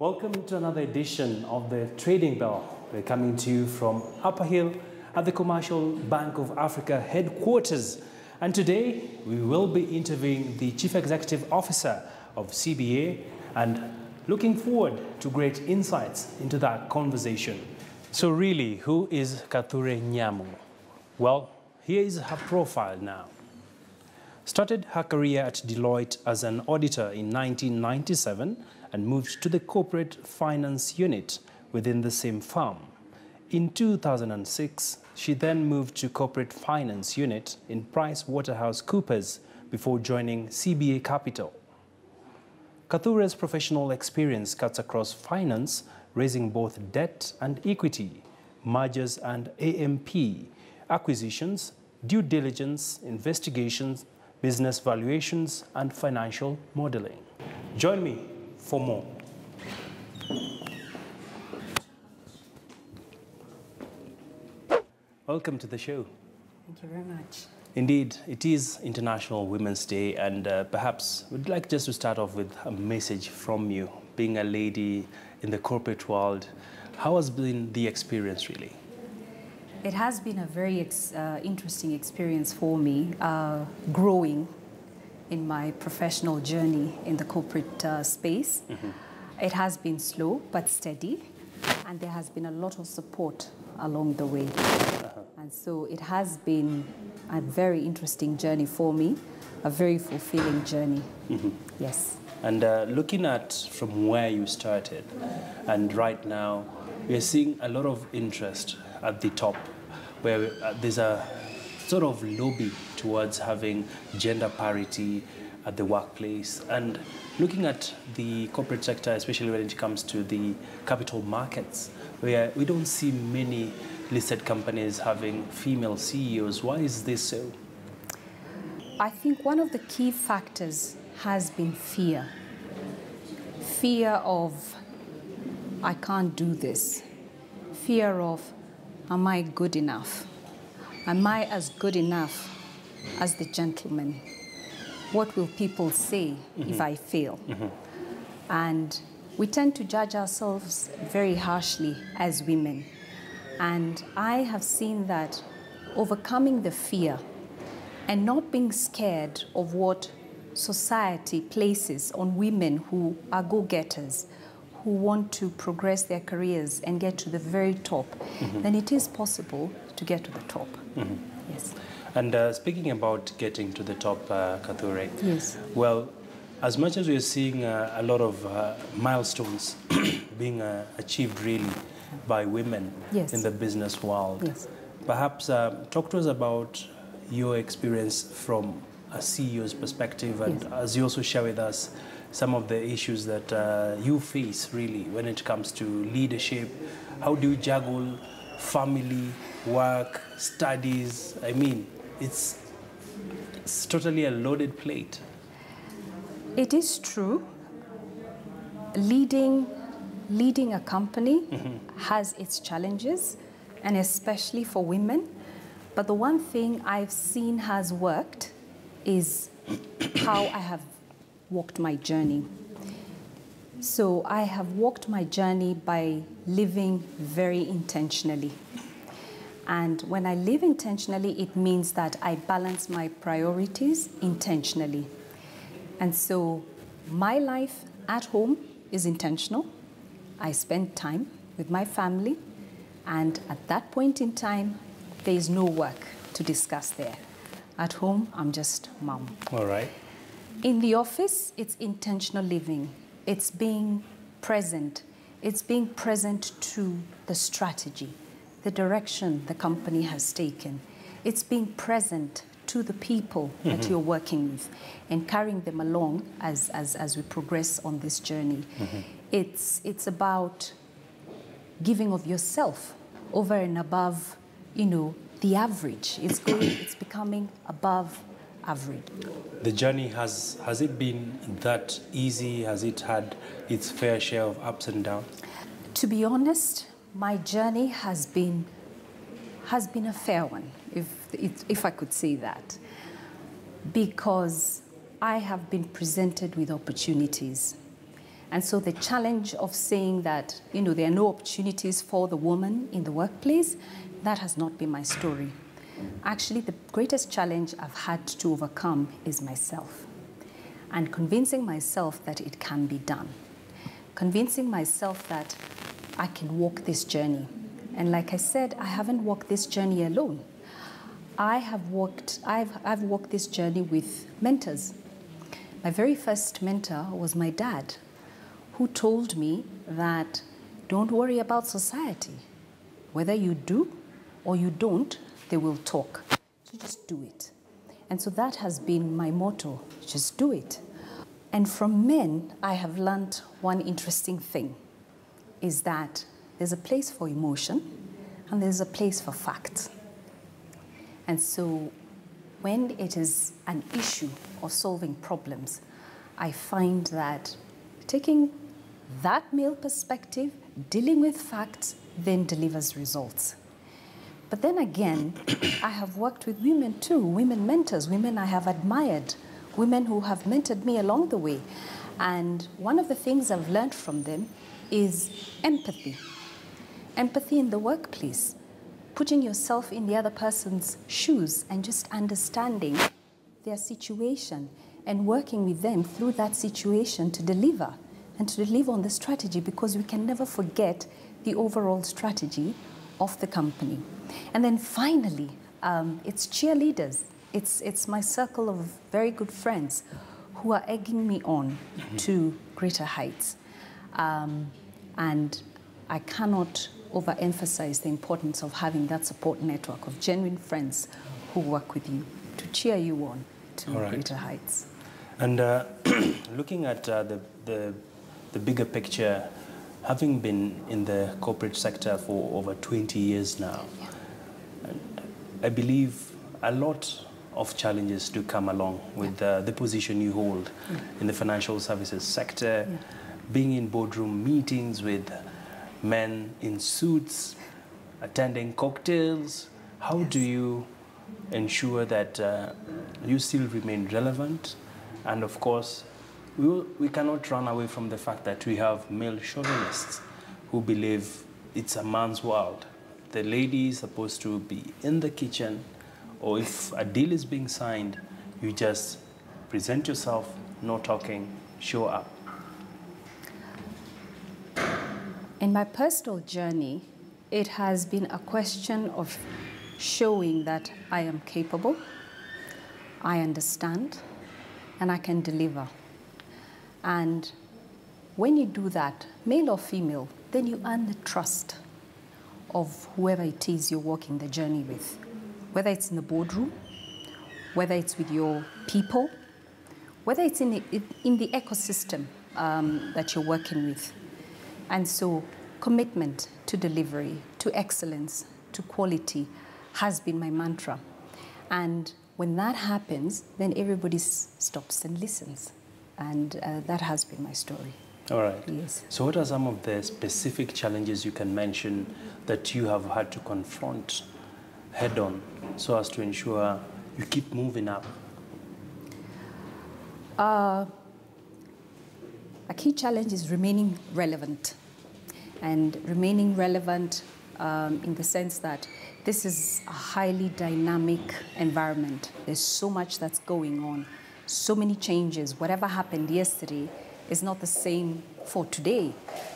Welcome to another edition of the Trading Bell. We're coming to you from Upper Hill at the Commercial Bank of Africa headquarters. And today we will be interviewing the Chief Executive Officer of CBA and looking forward to great insights into that conversation. So really, who is Kathure Nyamu? Well, here is her profile now. Started her career at Deloitte as an auditor in 1997 and moved to the corporate finance unit within the same firm. In 2006, she then moved to corporate finance unit in PricewaterhouseCoopers before joining CBA Capital. Kathure's professional experience cuts across finance, raising both debt and equity, mergers and AMP, acquisitions, due diligence, investigations, business valuations, and financial modeling. Join me for more. Welcome to the show. Thank you very much. Indeed, it is International Women's Day, and perhaps we'd like just to start off with a message from you. Being a lady in the corporate world, how has been the experience really? It has been a very interesting experience for me, growing in my professional journey in the corporate space. It has been slow but steady, and there has been a lot of support along the way. And so it has been a very interesting journey for me, a very fulfilling journey. Yes. And looking at from where you started, and right now, we are seeing a lot of interest at the top, where there's a sort of lobby towards having gender parity at the workplace. And looking at the corporate sector, especially when it comes to the capital markets, where we don't see many listed companies having female CEOs. Why is this so? I think one of the key factors has been fear. Fear of, I can't do this. Fear of, am I good enough? Am I as good enough as the gentleman? What will people say if I fail? And we tend to judge ourselves very harshly as women. And I have seen that overcoming the fear and not being scared of what society places on women who are go-getters, who want to progress their careers and get to the very top, then it is possible to get to the top. Yes. And speaking about getting to the top, Kathure, yes. Well, as much as we are seeing a lot of milestones being achieved really by women Yes. in the business world, Yes. perhaps talk to us about your experience from a CEO's perspective, and Yes. as you also share with us some of the issues that you face really when it comes to leadership. How do you juggle family, work, studies? I mean, it's totally a loaded plate. It is true. Leading a company has its challenges, and especially for women. But the one thing I've seen has worked is how I have walked my journey. So I have walked my journey by living very intentionally. And when I live intentionally, it means that I balance my priorities intentionally. And so my life at home is intentional. I spend time with my family, and at that point in time, there is no work to discuss there. At home, I'm just mom. All right. In the office, it's intentional living. It's being present. It's being present to the strategy, the direction the company has taken. It's being present to the people that you're working with and carrying them along as we progress on this journey. It's about giving of yourself over and above, the average. It's becoming above average. The journey, has it been that easy? Has it had its fair share of ups and downs? To be honest, my journey has been a fair one, if I could say that, because I have been presented with opportunities. And so the challenge of saying that, there are no opportunities for the woman in the workplace, that has not been my story. Actually, the greatest challenge I've had to overcome is myself, and convincing myself that it can be done. Convincing myself that I can walk this journey. And like I said, I haven't walked this journey alone. I've walked this journey with mentors. My very first mentor was my dad, who told me that don't worry about society. Whether you do or you don't, they will talk. So just do it. And so that has been my motto, just do it. And from men, I have learned one interesting thing, is that there's a place for emotion and there's a place for fact. And so when it is an issue of solving problems, I find that taking that male perspective, dealing with facts, then delivers results. But then again, I have worked with women too, women mentors, women I have admired, women who have mentored me along the way. And one of the things I've learned from them is empathy. Empathy in the workplace, putting yourself in the other person's shoes and just understanding their situation and working with them through that situation to deliver and to deliver on the strategy, because we can never forget the overall strategy of the company. And then finally, it's cheerleaders. It's my circle of very good friends who are egging me on to greater heights. And I cannot overemphasize the importance of having that support network of genuine friends who work with you to cheer you on to greater heights. And looking at the bigger picture, having been in the corporate sector for over 20 years now, I believe a lot of challenges do come along with the position you hold in the financial services sector, being in boardroom meetings with men in suits, attending cocktails. How do you ensure that you still remain relevant? And of course, we cannot run away from the fact that we have male chauvinists who believe it's a man's world. The lady is supposed to be in the kitchen, or if a deal is being signed, you just present yourself, no talking, show up. In my personal journey, it has been a question of showing that I am capable, I understand, and I can deliver. And when you do that, male or female, then you earn the trust of whoever it is you're walking the journey with, whether it's in the boardroom, whether it's with your people, whether it's in the ecosystem that you're working with. And so commitment to delivery, to excellence, to quality has been my mantra. And when that happens, then everybody stops and listens. And that has been my story. All right. Yes. So what are some of the specific challenges you can mention that you have had to confront head on so as to ensure you keep moving up? A key challenge is remaining relevant. And remaining relevant in the sense that this is a highly dynamic environment. There's so much that's going on, so many changes. Whatever happened yesterday is not the same for today.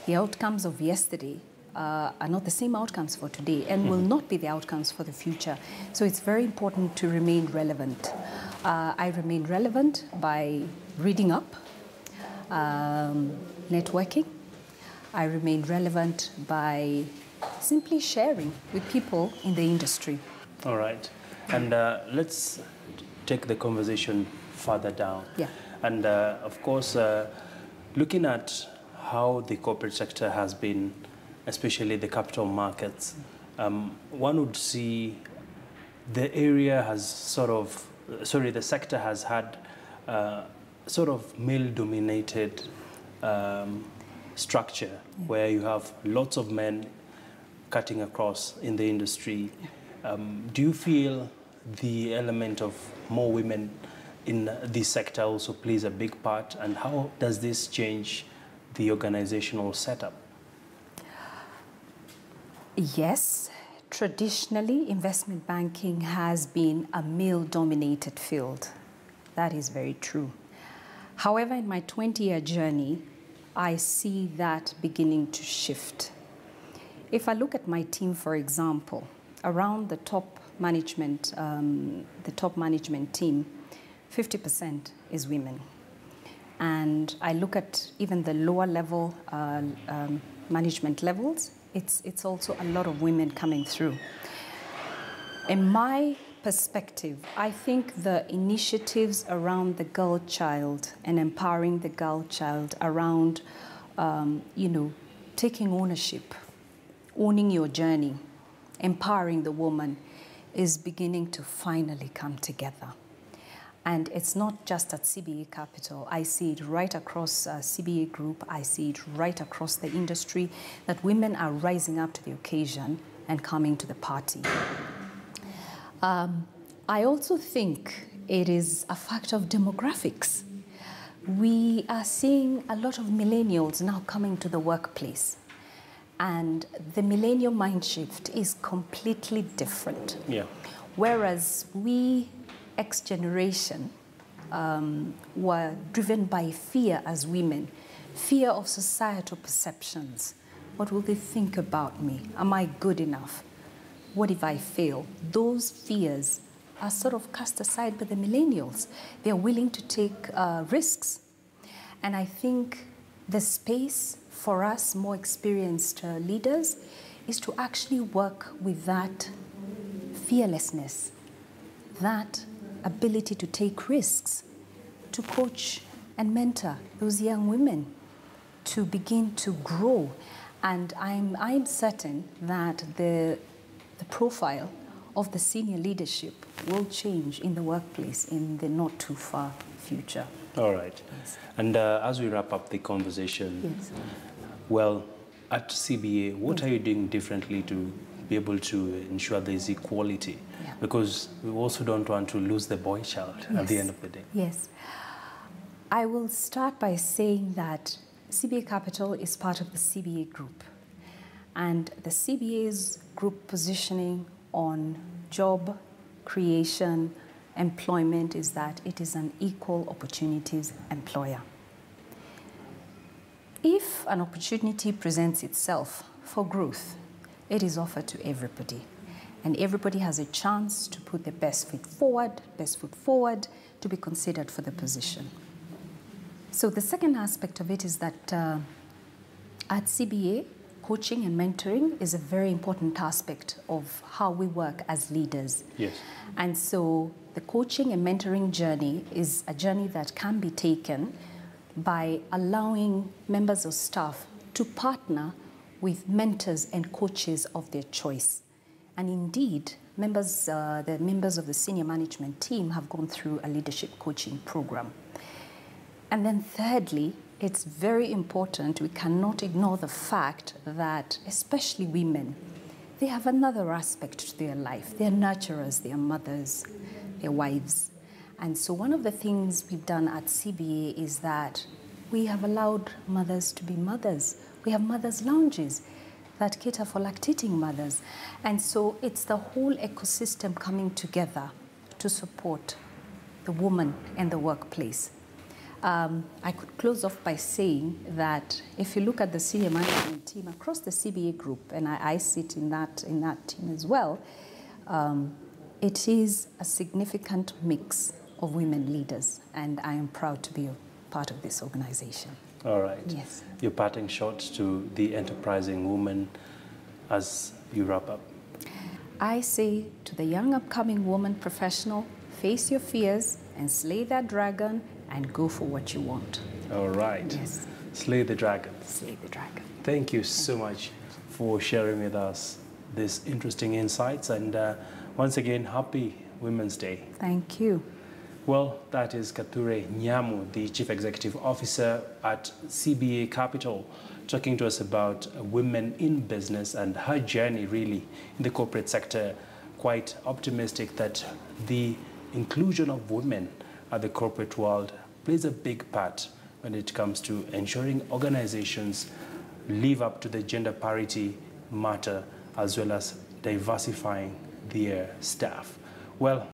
The outcomes of yesterday are not the same outcomes for today and will not be the outcomes for the future. So it's very important to remain relevant. I remain relevant by reading up, networking. I remain relevant by simply sharing with people in the industry. All right. And let's take the conversation further down. Yeah. And of course, looking at how the corporate sector has been, especially the capital markets, one would see the area has the sector has had sort of male-dominated structure where you have lots of men cutting across in the industry. Do you feel the element of more women in this sector also plays a big part, and how does this change the organizational setup? Yes, traditionally, investment banking has been a male-dominated field. That is very true. However, in my 20-year journey, I see that beginning to shift. If I look at my team, for example, around the top management team, 50% is women. And I look at even the lower level management levels, it's also a lot of women coming through. In my perspective, I think the initiatives around the girl child and empowering the girl child around, taking ownership, owning your journey, empowering the woman is beginning to finally come together. And it's not just at CBA Capital. I see it right across CBA Group. I see it right across the industry that women are rising up to the occasion and coming to the party. I also think it is a factor of demographics. We are seeing a lot of millennials now coming to the workplace. And the millennial mind shift is completely different. Yeah. Whereas we, X generation, were driven by fear as women, fear of societal perceptions. What will they think about me? Am I good enough? What if I fail? Those fears are sort of cast aside by the millennials. They are willing to take risks. And I think the space for us, more experienced leaders, is to actually work with that fearlessness, that ability to take risks, to coach and mentor those young women to begin to grow. And I'm certain that the profile of the senior leadership will change in the workplace in the not too far future. All right. Yes. And as we wrap up the conversation, Yes. well, at CBA, what are you doing differently to be able to ensure there's equality? Yeah. Because we also don't want to lose the boy child at the end of the day. Yes. I will start by saying that CBA Capital is part of the CBA Group. And the CBA's group positioning on job creation, employment is that it is an equal opportunities employer. If an opportunity presents itself for growth, it is offered to everybody. And everybody has a chance to put their best foot forward to be considered for the position. So the second aspect of it is that at CBA, coaching and mentoring is a very important aspect of how we work as leaders. Yes. And so the coaching and mentoring journey is a journey that can be taken by allowing members of staff to partner with mentors and coaches of their choice. And indeed, the members of the senior management team have gone through a leadership coaching program. And then thirdly, it's very important, we cannot ignore the fact that, especially women, they have another aspect to their life. They're nurturers, they're mothers, they're wives. And so one of the things we've done at CBA is that we have allowed mothers to be mothers. We have mothers' lounges that cater for lactating mothers. And so it's the whole ecosystem coming together to support the woman in the workplace. I could close off by saying that if you look at the senior management team across the CBA group, and I sit in that team as well, it is a significant mix of women leaders, and I am proud to be a part of this organization. All right. Yes. Your parting shot to the enterprising woman as you wrap up. I say to the young upcoming woman professional, face your fears and slay that dragon and go for what you want. All right. Yes. Slay the dragon. Slay the dragon. Thank you so much for sharing with us these interesting insights. And once again, happy Women's Day. Thank you. Well, that is Kathure Nyamu, the Chief Executive Officer at CBA Capital, talking to us about women in business and her journey really in the corporate sector. Quite optimistic that the inclusion of women at the corporate world plays a big part when it comes to ensuring organizations live up to the gender parity matter, as well as diversifying their staff. Well,